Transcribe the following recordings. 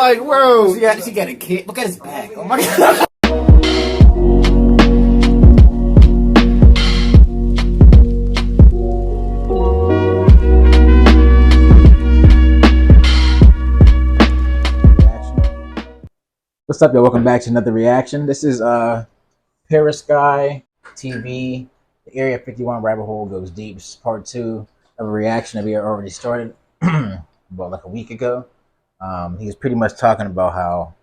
like, bro, yeah, she got a kid. Look at his back. Oh my god. What's up, y'all? Welcome back to another reaction. This is Perisky TV. The Area 51 rabbit hole goes deep. This is part 2 of a reaction that we already started about like a week ago. He was pretty much talking about how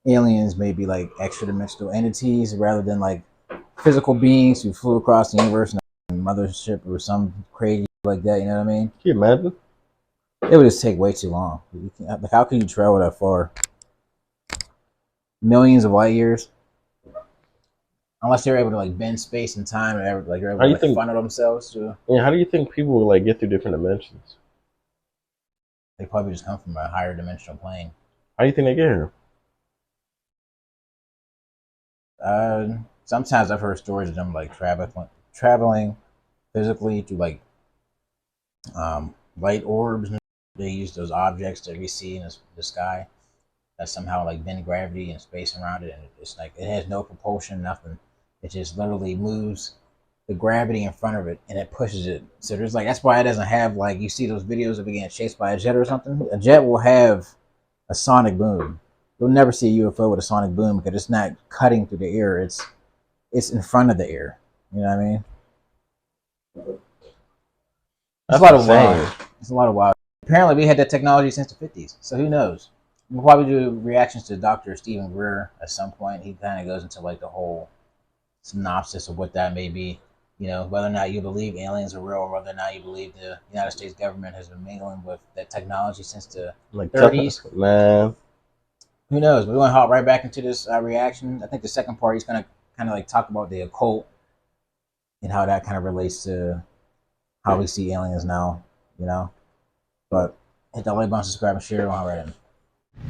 aliens may be like extra dimensional entities rather than like physical beings who flew across the universe in a mothership or some crazy like that. You know what I mean? Can you imagine? It would just take way too long. Like, how can you travel that far? Millions of light years, unless they're able to like bend space and time, and like they're able to like, funnel themselves to. Yeah, how do you think people will like get through different dimensions? They probably just come from a higher dimensional plane. How do you think they get here? Sometimes I've heard stories of them like traveling physically to like light orbs. They use those objects that we see in the sky that somehow like bend gravity and space around it, and it's like it has no propulsion, nothing. It just literally moves the gravity in front of it and it pushes it. So there's like, that's why it doesn't have like, you see those videos of it getting chased by a jet or something. A jet will have a sonic boom. You'll never see a UFO with a sonic boom because it's not cutting through the air. It's in front of the air. You know what I mean? It's a lot of wild. It's a lot of wild. Apparently we had that technology since the 50s. So who knows? We'll probably do reactions to Dr. Stephen Greer at some point. He kind of goes into like the whole synopsis of what that may be. You know, whether or not you believe aliens are real, or whether or not you believe the United States government has been mingling with that technology since the like 30s. Man, who knows? But we want to hop right back into this reaction. I think the second part, he's going to kind of like talk about the occult and how that kind of relates to how we see aliens now, you know. But hit that like button, subscribe, and share. We'll right in.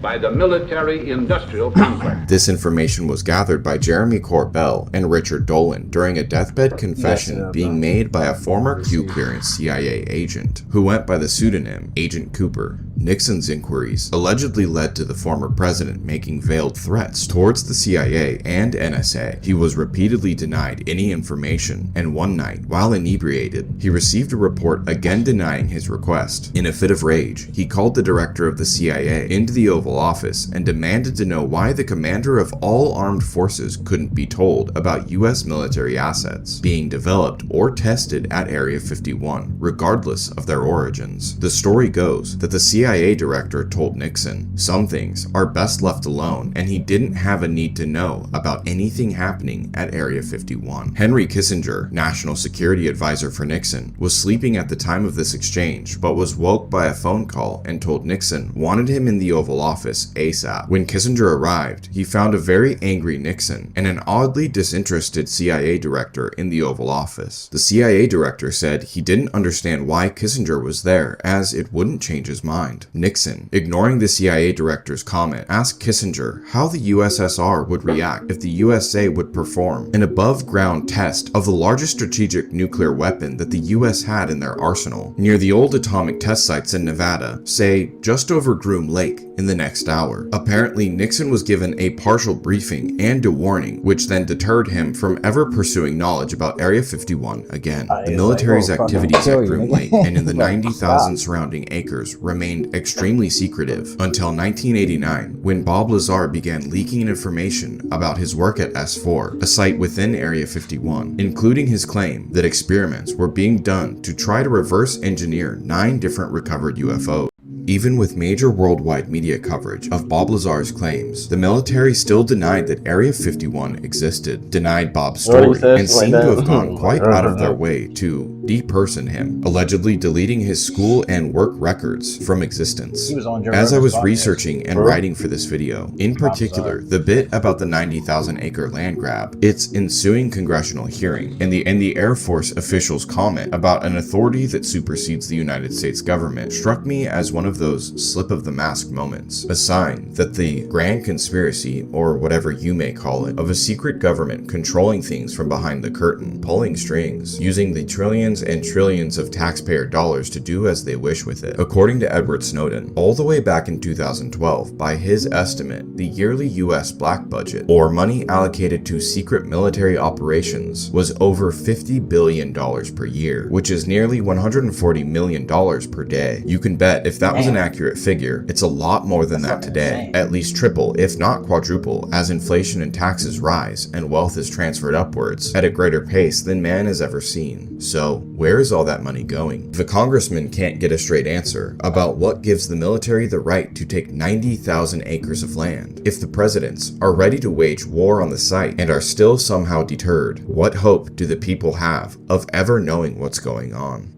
By the military-industrial complex. This information was gathered by Jeremy Corbell and Richard Dolan during a deathbed confession being made by a former Q-clearance CIA agent who went by the pseudonym Agent Cooper. Nixon's inquiries allegedly led to the former president making veiled threats towards the CIA and NSA. He was repeatedly denied any information, and one night, while inebriated, he received a report again denying his request. In a fit of rage, he called the director of the CIA into the Oval Office and demanded to know why the commander of all armed forces couldn't be told about U.S. military assets being developed or tested at Area 51, regardless of their origins. The story goes that the CIA director told Nixon some things are best left alone, and he didn't have a need to know about anything happening at Area 51. Henry Kissinger, national security advisor for Nixon, was sleeping at the time of this exchange, but was woke by a phone call and told Nixon wanted him in the Oval Office ASAP. When Kissinger arrived, he found a very angry Nixon and an oddly disinterested CIA director in the Oval Office. The CIA director said he didn't understand why Kissinger was there, as it wouldn't change his mind. Nixon, ignoring the CIA director's comment, asked Kissinger how the USSR would react if the USA would perform an above-ground test of the largest strategic nuclear weapon that the US had in their arsenal near the old atomic test sites in Nevada, say just over Groom Lake, in the next hour. Apparently, Nixon was given a partial briefing and a warning, which then deterred him from ever pursuing knowledge about Area 51 again. The military's activities at Groom Lake and in the 90,000 surrounding acres remained extremely secretive until 1989, when Bob Lazar began leaking information about his work at S4, a site within Area 51, including his claim that experiments were being done to try to reverse engineer 9 different recovered UFOs. Even with major worldwide media coverage of Bob Lazar's claims, the military still denied that Area 51 existed, denied Bob's story, and seemed to have gone quite out of their way to deperson him, allegedly deleting his school and work records from existence. As I was researching and writing for this video, in particular, the bit about the 90,000 acre land grab, its ensuing congressional hearing, and the Air Force official's comment about an authority that supersedes the United States government struck me as one of those slip of the mask moments, a sign that the grand conspiracy, or whatever you may call it, of a secret government controlling things from behind the curtain, pulling strings, using the trillions trillions and trillions of taxpayer dollars to do as they wish with it. According to Edward Snowden, all the way back in 2012, by his estimate, the yearly US black budget, or money allocated to secret military operations, was over $50 billion per year, which is nearly $140 million per day. You can bet if that was an accurate figure, it's a lot more than that today. At least triple, if not quadruple, as inflation and taxes rise and wealth is transferred upwards at a greater pace than man has ever seen. So, where is all that money going? The congressman can't get a straight answer about what gives the military the right to take 90,000 acres of land. If the presidents are ready to wage war on the site and are still somehow deterred, what hope do the people have of ever knowing what's going on?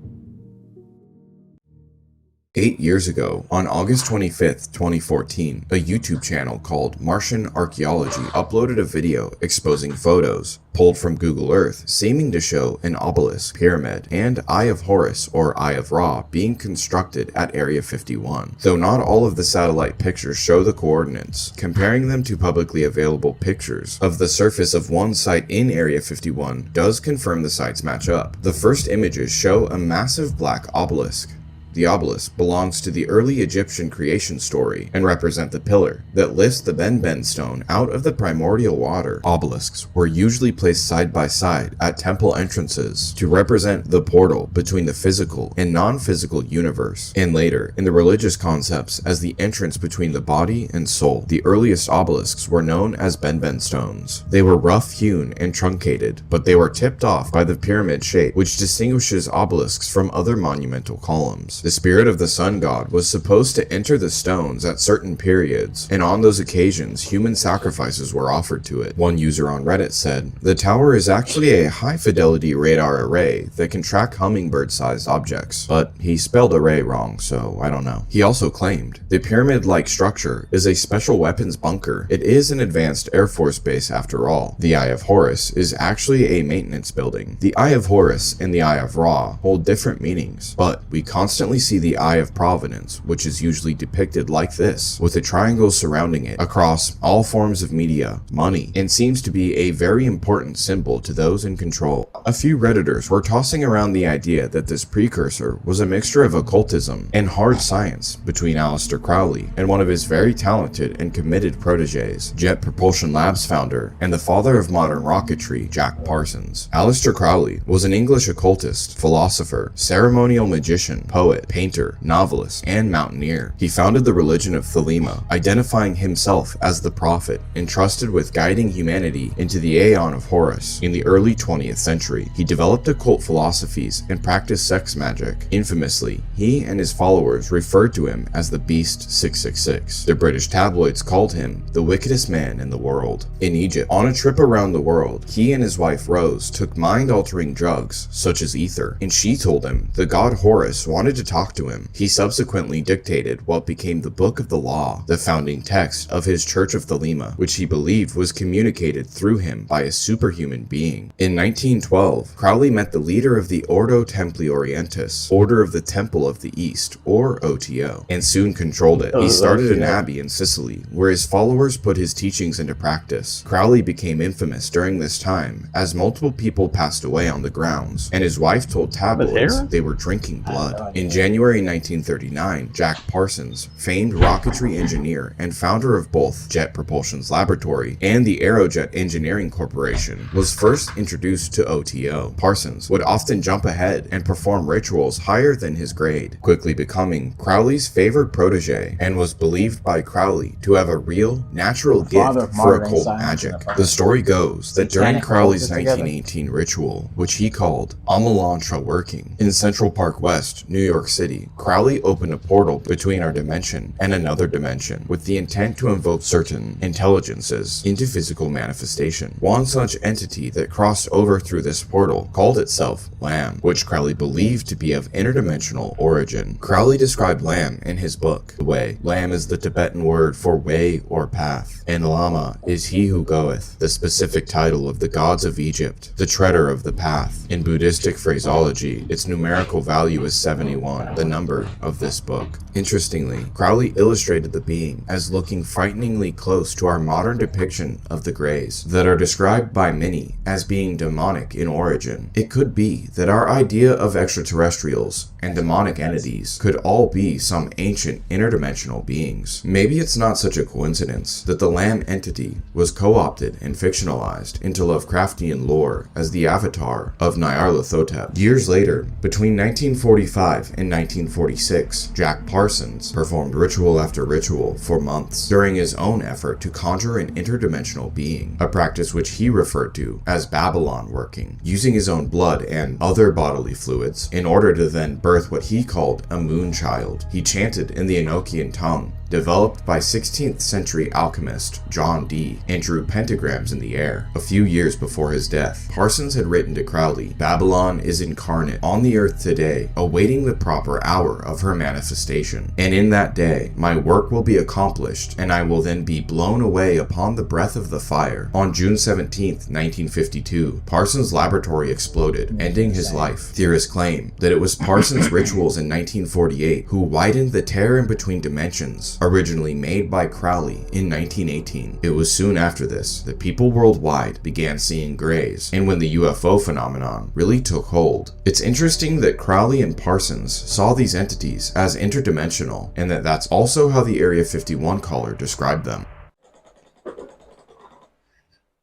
8 years ago, on August 25th, 2014, a YouTube channel called Martian Archaeology uploaded a video exposing photos pulled from Google Earth seeming to show an obelisk, pyramid, and Eye of Horus or Eye of Ra being constructed at Area 51. Though not all of the satellite pictures show the coordinates, comparing them to publicly available pictures of the surface of one site in Area 51 does confirm the sites match up. The first images show a massive black obelisk. The obelisk belongs to the early Egyptian creation story and represent the pillar that lifts the Ben stone out of the primordial water. Obelisks were usually placed side by side at temple entrances to represent the portal between the physical and non-physical universe, and later in the religious concepts as the entrance between the body and soul. The earliest obelisks were known as Ben stones. They were rough-hewn and truncated, but they were tipped off by the pyramid shape, which distinguishes obelisks from other monumental columns. The spirit of the sun god was supposed to enter the stones at certain periods, and on those occasions, human sacrifices were offered to it. One user on Reddit said, "The tower is actually a high-fidelity radar array that can track hummingbird-sized objects," but he spelled array wrong, so I don't know. He also claimed, "The pyramid-like structure is a special weapons bunker. It is an advanced Air Force base after all. The Eye of Horus is actually a maintenance building. The Eye of Horus and the Eye of Ra hold different meanings, but we constantly see the Eye of Providence, which is usually depicted like this, with a triangle surrounding it across all forms of media, money, and seems to be a very important symbol to those in control." A few Redditors were tossing around the idea that this precursor was a mixture of occultism and hard science between Aleister Crowley and one of his very talented and committed proteges, Jet Propulsion Labs founder and the father of modern rocketry, Jack Parsons. Aleister Crowley was an English occultist, philosopher, ceremonial magician, poet, painter, novelist, and mountaineer. He founded the religion of Thelema, identifying himself as the prophet entrusted with guiding humanity into the Aeon of Horus. In the early 20th century, he developed occult philosophies and practiced sex magic. Infamously, he and his followers referred to him as the Beast 666. The British tabloids called him the wickedest man in the world. In Egypt, on a trip around the world, he and his wife Rose took mind-altering drugs, such as ether, and she told him the god Horus wanted to talk to him. He subsequently dictated what became the Book of the Law, the founding text of his Church of Thelema, which he believed was communicated through him by a superhuman being. In 1912, Crowley met the leader of the Ordo Templi Orientis, Order of the Temple of the East, or OTO, and soon controlled it. He started an abbey in Sicily, where his followers put his teachings into practice. Crowley became infamous during this time, as multiple people passed away on the grounds, and his wife told tabloids they were drinking blood. In January 1939, Jack Parsons, famed rocketry engineer and founder of both Jet Propulsion's laboratory and the Aerojet Engineering Corporation, was first introduced to OTO. Parsons would often jump ahead and perform rituals higher than his grade, quickly becoming Crowley's favored protege, and was believed by Crowley to have a real, natural gift for occult magic. The story goes that during Crowley's 1918 ritual, which he called Amalantra Working, in Central Park West, New York City, Crowley opened a portal between our dimension and another dimension with the intent to invoke certain intelligences into physical manifestation. One such entity that crossed over through this portal called itself Lamb, which Crowley believed to be of interdimensional origin. Crowley described Lamb in his book, The Way. Lamb is the Tibetan word for way or path, and Lama is he who goeth, the specific title of the gods of Egypt, the treader of the path. In Buddhistic phraseology, its numerical value is 71. 51, the number of this book. Interestingly, Crowley illustrated the being as looking frighteningly close to our modern depiction of the Greys that are described by many as being demonic in origin. It could be that our idea of extraterrestrials and demonic entities could all be some ancient interdimensional beings. Maybe it's not such a coincidence that the Lamb entity was co-opted and fictionalized into Lovecraftian lore as the avatar of Nyarlathotep. Years later, between 1945 and 1946, Jack Parsons performed ritual after ritual for months during his own effort to conjure an interdimensional being, a practice which he referred to as Babylon working, using his own blood and other bodily fluids in order to then birth what he called a moon child. He chanted in the Enochian tongue, developed by 16th century alchemist John Dee, and drew pentagrams in the air. A few years before his death, Parsons had written to Crowley, "Babylon is incarnate on the earth today, awaiting the proper hour of her manifestation. And in that day, my work will be accomplished, and I will then be blown away upon the breath of the fire." On June 17th, 1952, Parsons' laboratory exploded, ending his life. Theorists claim that it was Parsons' rituals in 1948 who widened the tear in between dimensions, originally made by Crowley in 1918. It was soon after this that people worldwide began seeing Greys, and when the UFO phenomenon really took hold. It's interesting that Crowley and Parsons saw these entities as interdimensional, and that's also how the Area 51 caller described them.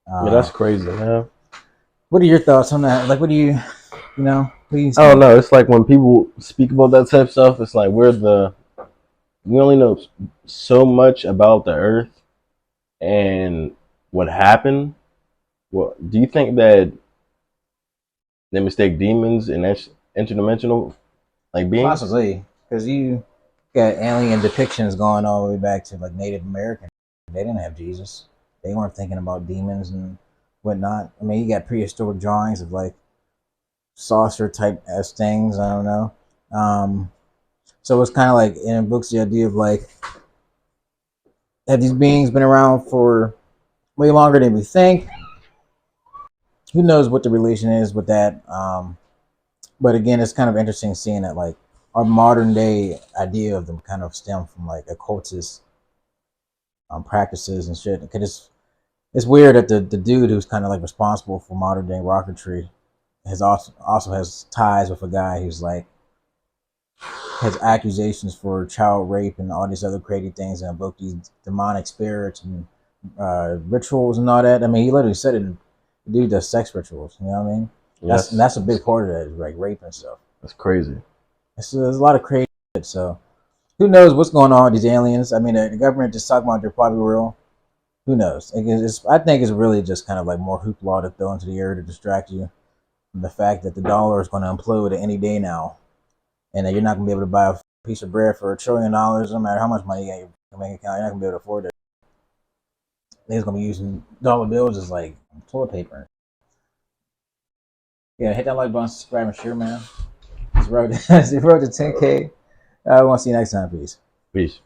Yeah, that's crazy, man. What are your thoughts on that? Like, what do you know? I don't know. It's like when people speak about that type of stuff, it's like we only know so much about the Earth and what happened. Well, do you think that they mistake demons and interdimensional like beings? Possibly, because you got alien depictions going all the way back to like Native American. They didn't have Jesus. They weren't thinking about demons and whatnot. I mean, you got prehistoric drawings of like saucer type as things. I don't know. So it's kind of like in books, the idea of like, have these beings been around for way longer than we think? Who knows what the relation is with that? But again, it's kind of interesting seeing that like our modern day idea of them kind of stem from like occultist practices and shit. Because it's weird that the dude who's kind of like responsible for modern day rocketry has also has ties with a guy who's like has accusations for child rape and all these other crazy things and invoke these demonic spirits and rituals and all that. I mean, he literally said it. The dude does sex rituals. You know what I mean? Yes. That's a big part of that, is like rape and stuff. That's crazy. There's a lot of crazy shit. So who knows what's going on with these aliens? I mean, the government just talking about they're probably real. Who knows? I think it's really just kind of like more hoopla to throw into the air to distract you from the fact that the dollar is going to implode at any day now, and that you're not going to be able to buy a piece of bread for $1 trillion, no matter how much money you got in your bank account. You're not going to be able to afford it. They're going to be using dollar bills as like toilet paper. Yeah, hit that like button, subscribe, and share, man. It's road to 10K. I want to see you next time. Peace. Peace.